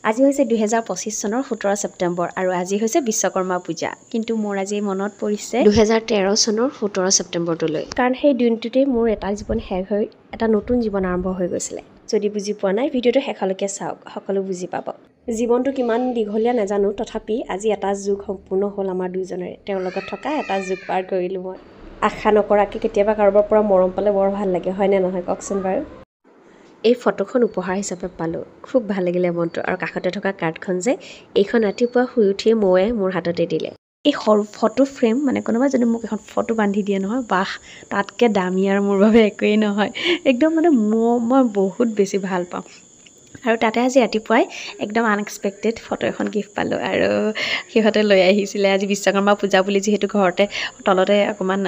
আজি হৈছে 2025 চনৰ 17 ছেপ্টেম্বৰ আৰু আজি হৈছে বিশ্বকৰ্মা পূজা। কিন্তু মোৰ আজি মনত পৰিছে 2013 চনৰ 17 ছেপ্টেম্বৰটোলৈ। কাৰণ সেই দিনটোতেই মোৰ এটা জীৱন শেষ হৈ এটা নতুন জীৱন আৰম্ভ হৈ গৈছিলে। যদি বুজি পোৱা নাই ভিডিঅ'টো শেষলৈকে চাওক, সকলো বুজি পাব। জীৱনটো কিমান দীঘলীয়া নাজানো, তথাপি আজি এটা যুগ সম্পূৰ্ণ হ'ল আমাৰ দুইজনৰে। তেওঁৰ লগত থকা এটা যুগ পাৰ কৰিলোঁ মই। আশা নকৰাকৈ কেতিয়াবা কাৰোবাৰ পৰা মৰম পালে বৰ ভাল লাগে, হয়নে নহয় কওকচোন বাৰু। এই ফটোখন উপহাৰ হিচাপে পালোঁ, খুব ভাল লাগিলে মনটো। আৰু কাষতে থকা কাৰ্ডখন যে এইখন ৰাতিপুৱা শুই উঠিয়ে মৌৱে মোৰ হাততে দিলে। এই সৰু ফটো ফ্ৰেম মানে কোনোবাই যদি মোক এখন ফটো বান্ধি দিয়ে নহয়, বাহ তাতকৈ দামী আৰু মোৰ বাবে একোৱেই নহয়। একদম মানে মই বহুত বেছি ভাল পাওঁ। আৰু তাতে আজি ৰাতিপুৱাই একদম আনএক্সপেক্টেড ফটো এখন গিফ্ট পালোঁ আৰু সিহঁতে লৈ আহিছিলে। আজি বিশ্বকৰ্মা পূজা বুলি যিহেতু ঘৰতে তলতে অকণমান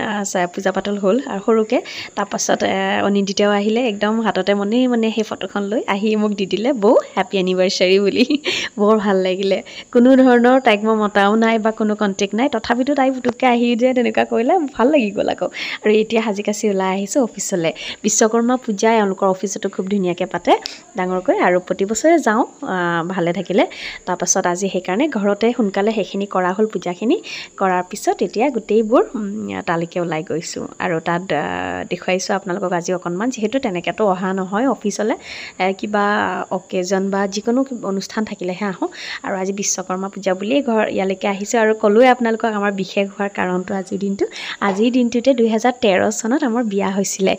পূজা পাতল হ'ল আৰু সৰুকৈ। তাৰপাছত অনিন্দিতাও আহিলে, একদম হাততে মনে সেই ফটোখন লৈ আহি মোক দি দিলে, বৌ হেপী এনিভাৰ্চাৰী বুলি। বৰ ভাল লাগিলে। কোনো ধৰণৰ তাইক মই মতাও নাই বা কোনো কণ্টেক্ট নাই, তথাপিতো তাই পুটুককৈ আহি যে তেনেকুৱা কৰিলে ভাল লাগি গ'ল আকৌ। আৰু এতিয়া সাজি কাচি ওলাই আহিছোঁ অফিচলৈ। বিশ্বকৰ্মা পূজা এওঁলোকৰ অফিচতো খুব ধুনীয়াকৈ পাতে ডাঙৰকৈ, আৰু প্ৰতি বছৰে যাওঁ ভালে থাকিলে। তাৰপাছত আজি সেইকাৰণে ঘৰতে সোনকালে সেইখিনি কৰা হ'ল। পূজাখিনি কৰাৰ পিছত এতিয়া গোটেইবোৰ তালৈকে ওলাই গৈছোঁ আৰু তাত দেখুৱাইছোঁ আপোনালোকক আজি অকণমান। যিহেতু তেনেকৈতো অহা নহয় অফিচলৈ, কিবা অকেজন বা যিকোনো অনুষ্ঠান থাকিলেহে আহোঁ। আৰু আজি বিশ্বকৰ্মা পূজা বুলিয়েই ইয়ালৈকে আহিছোঁ। আৰু ক'লোৱে আপোনালোকক আমাৰ বিশেষ হোৱাৰ কাৰণটো আজিৰ দিনটোতে 2013 চনত আমাৰ বিয়া হৈছিলে।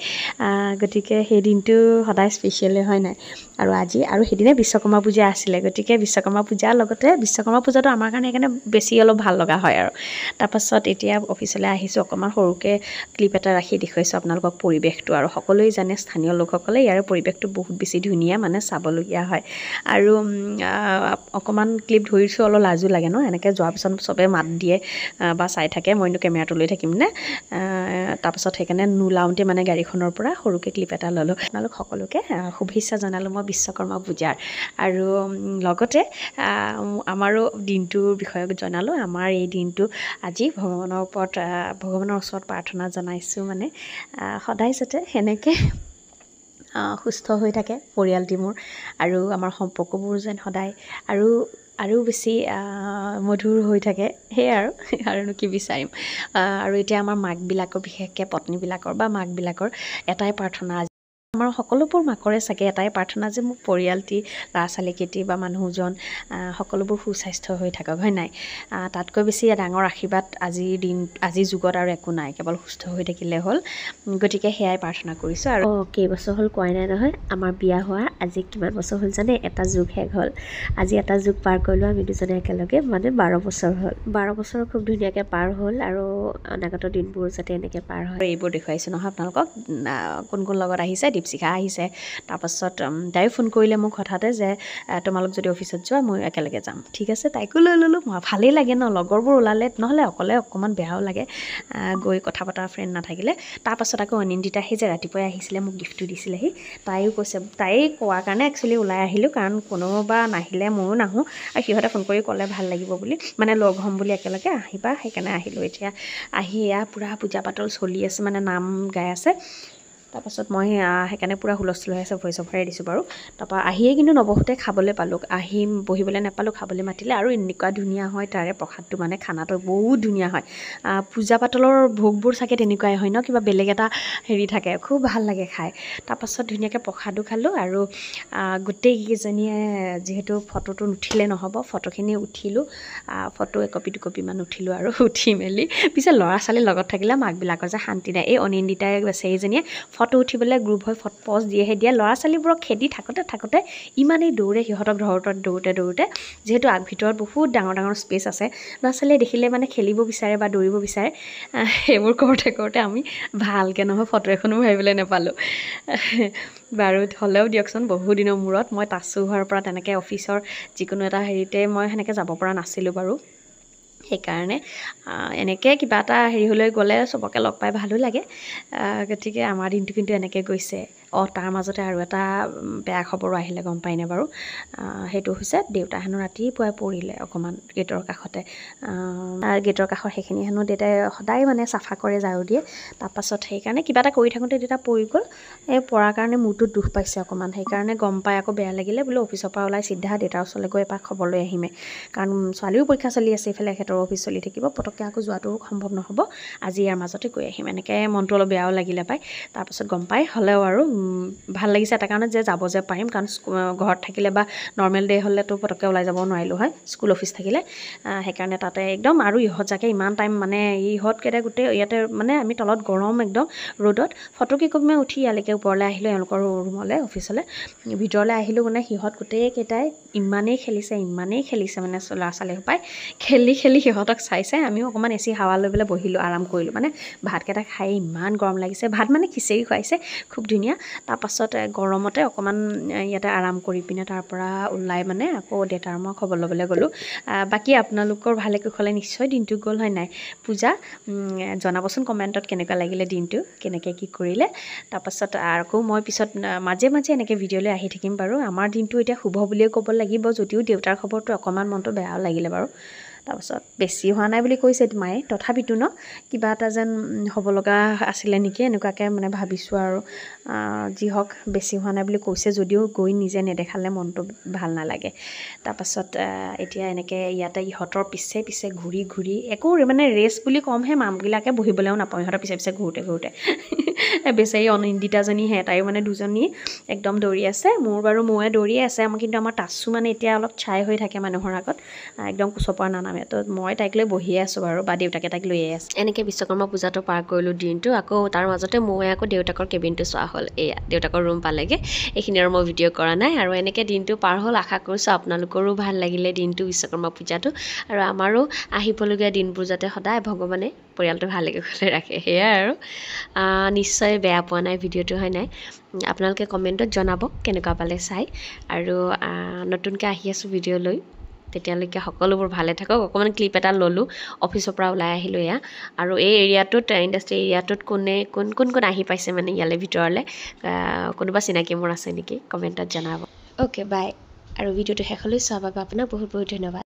গতিকে সেই দিনটো সদায় স্পেচিয়েলে হয় নাই। আৰু সেইদিনা বিশ্বকৰ্মা পূজা আছিলে। গতিকে বিশ্বকৰ্মা পূজাৰ লগতে বিশ্বকৰ্মা পূজাটো আমাৰ কাৰণে সেইকাৰণে বেছি অলপ ভাল লগা হয় আৰু। তাৰপাছত এতিয়া অফিচলৈ আহিছোঁ, অকণমান সৰুকৈ ক্লিপ এটা ৰাখি দেখুৱাইছোঁ আপোনালোকক পৰিৱেশটো। আৰু সকলোৱে জানে, স্থানীয় লোকসকলে ইয়াৰ পৰিৱেশটো বহুত বেছি ধুনীয়া, মানে চাবলগীয়া হয়। আৰু অকণমান ক্লিপ ধৰিছোঁ, অলপ লাজো লাগে ন, এনেকৈ যোৱাৰ পিছত চবে মাত দিয়ে বা চাই থাকে, মইনো কেমেৰাটো লৈ থাকিম নে। তাৰপাছত সেইকাৰণে নোলাওঁতে মানে গাড়ীখনৰ পৰা সৰুকৈ ক্লিপ এটা ল'লোঁ। আপোনালোক সকলোকে শুভেচ্ছা জনালোঁ মই বিশ্বকৰ্মা পূজাৰ। আৰু লগতে আমাৰো দিনটোৰ বিষয়ে জনালোঁ। আমাৰ এই দিনটো আজি ভগৱানৰ ওচৰত প্ৰাৰ্থনা জনাইছোঁ, মানে সদায় যাতে সেনেকৈ সুস্থ হৈ থাকে পৰিয়ালটি মোৰ, আৰু আমাৰ সম্পৰ্কবোৰ যেন সদায় আৰু বেছি মধুৰ হৈ থাকে, সেয়াই আৰুনো কি বিচাৰিম। আৰু এতিয়া আমাৰ মাকবিলাকৰ, বিশেষকৈ পত্নীবিলাকৰ বা মাকবিলাকৰ এটাই প্ৰাৰ্থনা, আমাৰ সকলোবোৰ মাকৰে চাগে এটাই প্ৰাৰ্থনা যে মোৰ পৰিয়ালটি, ল'ৰা ছোৱালীকেইটি বা মানুহজন সকলোবোৰ সুস্বাস্থ্য হৈ থাকক, হয় নাই। তাতকৈ বেছি ডাঙৰ আশীৰ্বাদ আজিৰ যুগত আৰু একো নাই, কেৱল সুস্থ হৈ থাকিলে হ'ল। গতিকে সেয়াই প্ৰাৰ্থনা কৰিছোঁ। আৰু কেইবছৰ হ'ল কোৱাই নাই নহয়, আমাৰ বিয়া হোৱা আজি কিমান বছৰ হ'ল জানে? এটা যুগ শেষ হ'ল। আজি এটা যুগ পাৰ কৰিলোঁ আমি দুজনে একেলগে, মানে 12 বছৰ হ'ল। 12 বছৰ খুব ধুনীয়াকৈ পাৰ হ'ল, আৰু অনাগত দিনবোৰ যাতে এনেকৈ পাৰ হয়। এইবোৰ দেখুৱাইছোঁ নহয় আপোনালোকক, কোন কোন লগত আহিছে। দীপশিখা আহিছে। তাৰপাছত তাইও ফোন কৰিলে মোক হঠাতে যে তোমালোক যদি অফিচত যোৱা মই একেলগে যাম। ঠিক আছে, তাইকো লৈ ল'লোঁ। ভালেই লাগে ন লগৰবোৰ ওলালে, নহ'লে অকলে অকণমান বেয়াও লাগে গৈ কথা পতা ফ্ৰেণ্ড নাথাকিলে। তাৰপাছত আকৌ অনিন্দিতা যে ৰাতিপুৱাই আহিছিলে, মোক গিফ্টটো দিছিলেহি। তাইও কৈছে, তাই কোৱাৰ কাৰণে একচুৱেলি ওলাই আহিলোঁ, কাৰণ কোনোবা নাহিলে ময়ো নাহোঁ, আৰু সিহঁতে ফোন কৰি ক'লে ভাল লাগিব বুলি, মানে লগ হ'ম বুলি একেলগে আহিবা, সেইকাৰণে আহিলোঁ। এতিয়া আহি এয়া পূৰা পূজা পাতল চলি আছে, মানে নাম গাই আছে। তাৰপাছত মই সেইকাৰণে পূৰা হুলস্থুল হৈ আছে, ভইচ অভাৰে দিছোঁ বাৰু। তাৰপৰা আহিয়ে কিন্তু নৱহোতে খাবলৈ পালোঁ, বহিবলৈ নাপালোঁ, খাবলৈ মাতিলে। আৰু এনেকুৱা ধুনীয়া হয় তাৰে প্ৰসাদটো, মানে খানাটো বহুত ধুনীয়া হয়। পূজা পাতলৰ ভোগবোৰ চাগে তেনেকুৱাই হয় ন, কিবা বেলেগ এটা হেৰি থাকে, খুব ভাল লাগে খাই। তাৰপাছত ধুনীয়াকৈ প্ৰসাদো খালোঁ, আৰু গোটেইকেইজনীয়ে যিহেতু ফটোটো নুঠিলে নহ'ব, ফটোখিনি উঠিলোঁ। ফটো একপি দুকপিমান উঠিলোঁ, আৰু উঠি মেলি পিছে ল'ৰা ছোৱালীৰ লগত থাকিলে মাকবিলাকৰ যে শান্তি নাই। এই অনিন্দিতাই বেচেৰীজনীয়ে ফটো উঠিবলৈ গ্ৰুপ হৈ পজ দিয়ে, ল'ৰা ছোৱালীবোৰক খেদি থাকোঁতে ইমানেই দৌৰে, সিহঁতক দৌৰোতে যিহেতু ভিতৰত বহুত ডাঙৰ স্পেচ আছে, ল'ৰা ছোৱালীয়ে দেখিলে মানে খেলিব বিচাৰে বা দৌৰিব বিচাৰে। সেইবোৰ কৰোঁতে আমি ভালকৈ নহয় ফটো এখনো মাৰিবলৈ নাপালোঁ। বাৰু হ'লেও দিয়কচোন, বহুদিনৰ মূৰত মই টাচো হোৱাৰ পৰা তেনেকৈ অফিচৰ যিকোনো এটা হেৰিতে মই সেনেকৈ যাব পৰা নাছিলোঁ বাৰু। সেইকাৰণে এনেকৈ কিবা এটা হেৰি হ'লে গ'লে চবকে লগ পাই ভালো লাগে। গতিকে আমাৰ দিনটো কিন্তু এনেকৈ গৈছে। তাৰ মাজতে আৰু এটা বেয়া খবৰো আহিলে গম পাইনে বাৰু সেইটো হৈছে দেউতা হেনো ৰাতিপুৱাই পৰিলে অকণমান গেটৰ কাষতে গেটৰ কাষৰ সেইখিনি হেনো দেউতাই সদায় মানে চাফা কৰে ঝাৰু দিয়ে তাৰপাছত সেইকাৰণে কিবা এটা কৰি থাকোঁতে দেউতা পৰি গ'ল এই পৰাৰ কাৰণে মূৰটোত দুখ পাইছে অকণমান সেইকাৰণে গম পাই আকৌ বেয়া লাগিলে বোলে অফিচৰ পৰা ওলাই চিধা দেউতাৰ ওচৰলৈ গৈ এপাক খবৰ লৈ আহিমে কাৰণ ছোৱালীও পৰীক্ষা চলি আছে এইফালে এখেতৰ অফিচ চলি থাকিব পটককৈ আকৌ যোৱাটো সম্ভৱ নহ'ব আজি ইয়াৰ মাজতে গৈ আহিম এনেকৈ মনটো অলপ বেয়াও লাগিলে পাই তাৰপাছত গম পাই হ'লেও আৰু ভাল লাগিছে এটা কাৰণত যে যাব যে পাৰিম কাৰণ ঘৰত থাকিলে বা নৰ্মেল ডে হ'লেতো পটককৈ ওলাই যাব নোৱাৰিলোঁ হয় স্কুল অফিচ থাকিলে সেইকাৰণে তাতে একদম আৰু ইহঁত যাকে ইমান টাইম মানে ইহঁতকেইটা গোটেই ইয়াতে মানে আমি তলত গৰম একদম ৰ'দত ফটোকে কমে উঠি ইয়ালৈকে ওপৰলৈ আহিলোঁ এওঁলোকৰ ৰুমলৈ অফিচলৈ ভিতৰলৈ আহিলোঁ মানে সিহঁত গোটেইকেইটাই ইমানেই খেলিছে মানে ল'ৰা ছোৱালী সোপাই খেলি সিহঁতক চাইছে আমিও অকণমান এচি হাৱা লৈ পেলাই বহিলোঁ আৰাম কৰিলোঁ মানে ভাতকেইটা খাই ইমান গৰম লাগিছে ভাত মানে খিচিৰি খুৱাইছে খুব ধুনীয়া তাৰপাছত গৰমতে অকণমান ইয়াতে আৰাম কৰি পিনে তাৰপৰা ওলাই মানে আকৌ দেউতাৰ মই খবৰ ল'বলৈ গ'লোঁ বাকী আপোনালোকৰ ভালে কুশলে নিশ্চয় দিনটো গ'ল হয় নাই পূজা জনাবচোন কমেণ্টত কেনেকুৱা লাগিলে দিনটো কেনেকৈ কি কৰিলে তাৰপাছত আকৌ মই পিছত মাজে এনেকৈ ভিডিঅ'লৈ আহি থাকিম বাৰু আমাৰ দিনটো এতিয়া শুভ বুলিয়ে ক'ব লাগিব যদিও দেউতাৰ খবৰটো অকণমান মনটো বেয়াও লাগিলে বাৰু তাৰপাছত বেছি হোৱা নাই বুলি কৈছে মায়ে তথাপিতো ন কিবা এটা যেন হ'ব লগা আছিলে নেকি এনেকুৱাকৈ মানে ভাবিছোঁ আৰু যি হওক বেছি হোৱা নাই বুলি কৈছে যদিও গৈ নিজে নেদেখালে মনটো ভাল নালাগে তাৰপাছত এতিয়া এনেকৈ ইয়াতে ইহঁতৰ পিছে ঘূৰি একো মানে ৰেষ্ট বুলি ক'মহে মামবিলাকে বহিবলৈও নাপাওঁ ইহঁতৰ পিছে ঘূৰোঁতে বেচাৰী অনিন্দিতাজনীহে তাইও মানে দুজনী একদম দৌৰি আছে মোৰ বাৰু ময়ে দৌৰিয়ে আছে কিন্তু আমাৰ তাচো মানে এতিয়া অলপ ছাই হৈ থাকে মানুহৰ আগত একদম কোচৰ পৰা নানামে তো মই তাইক লৈ বহিয়ে আছোঁ বাৰু বা দেউতাকে তাইক লৈয়ে আছে এনেকৈ বিশ্বকৰ্মা পূজাটো পাৰ কৰিলোঁ দিনটো আকৌ তাৰ মাজতে মই আকৌ দেউতাকৰ কেবিনটো চোৱা হ'ল এয়া দেউতাকৰ ৰুম পালেগৈ এইখিনি আৰু মই ভিডিঅ' কৰা নাই আৰু এনেকৈ দিনটো পাৰ হ'ল আশা কৰিছোঁ আপোনালোকৰো ভাল লাগিলে দিনটো বিশ্বকৰ্মা পূজাটো আৰু আমাৰো আহিবলগীয়া দিনবোৰ যাতে সদায় ভগৱানে পৰিয়ালটো ভালে কুশলে ৰাখে সেয়াই আৰু নিশ্চয় বেয়া পোৱা নাই ভিডিঅ'টো হয় নাই আপোনালোকে কমেণ্টত জনাব কেনেকুৱা পালে চাই আৰু নতুনকৈ আহি আছোঁ ভিডিঅ' লৈ তেতিয়ালৈকে সকলোবোৰ ভালে থাকক অকণমান ক্লিপ এটা ল'লোঁ অফিচৰ পৰা ওলাই আহিলোঁ এয়া আৰু এই এৰিয়াটোত ইণ্ডাষ্ট্ৰি এৰিয়াটোত কোন আহি পাইছে মানে ইয়ালৈ ভিতৰলৈ কোনোবা চিনাকি মোৰ আছে নেকি কমেণ্টত জনাব অ'কে বাই আৰু ভিডিঅ'টো শেষলৈ চোৱাৰ বাবে আপোনাক বহুত ধন্যবাদ